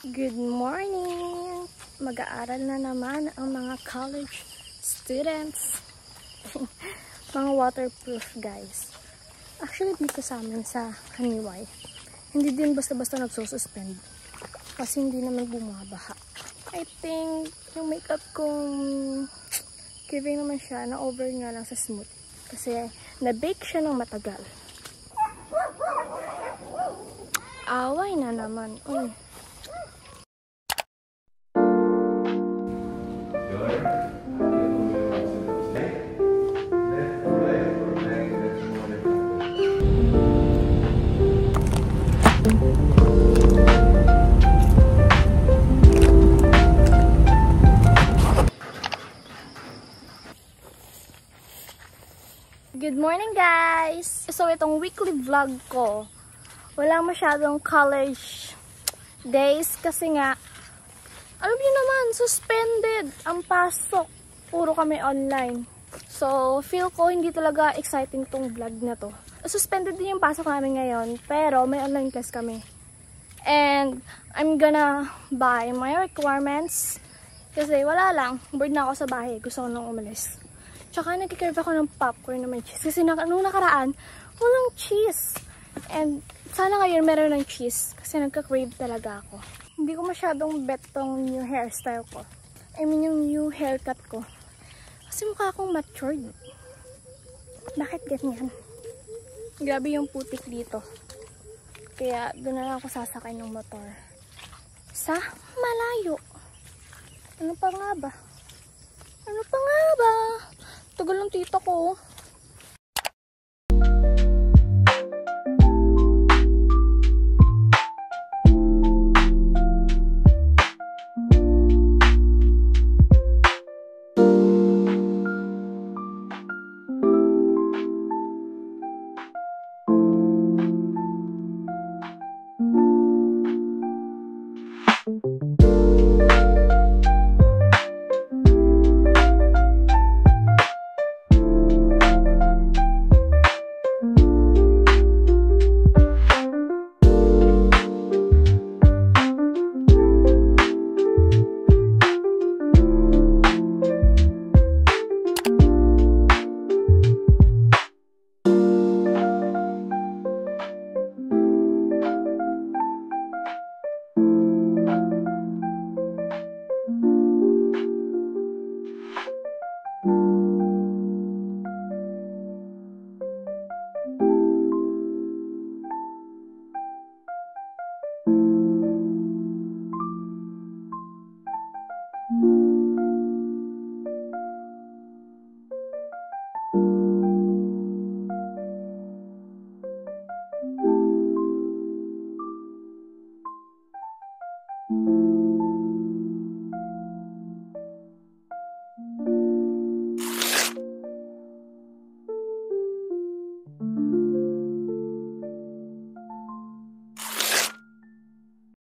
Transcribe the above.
Good morning! Mag-aaral na naman ang mga college students. Mga waterproof guys. Actually dito sa amin sa Haniway, hindi din basta-basta nagsususpend. Kasi hindi naman bumabaha. I think yung makeup kong giving naman siya na over nga lang sa smooth. Kasi na-bake siya ng matagal. Away na naman. Uy. Good morning guys! So itong weekly vlog ko, wala masyadong college days kasi nga, alam niyo naman, suspended ang pasok. Puro kami online. So feel ko hindi talaga exciting tong vlog na to. Suspended din yung pasok namin ngayon, pero may online class kami. And I'm gonna buy my requirements kasi wala lang, bored na ako sa bahay, gusto ko nang umalis. Tsaka nagkikrave ako ng popcorn na may cheese. Kasi nung nakaraan, walang cheese. And sana ngayon meron ng cheese. Kasi nagka-crave talaga ako. Hindi ko masyadong bet tong new hairstyle ko. I mean yung new haircut ko. Kasi mukha akong matured. Bakit ganyan? Grabe yung putik dito. Kaya doon na lang ako sasakay ng motor. Sa malayo. Ano pa nga ba? Ano pa nga ba? Tagal ng tita ko.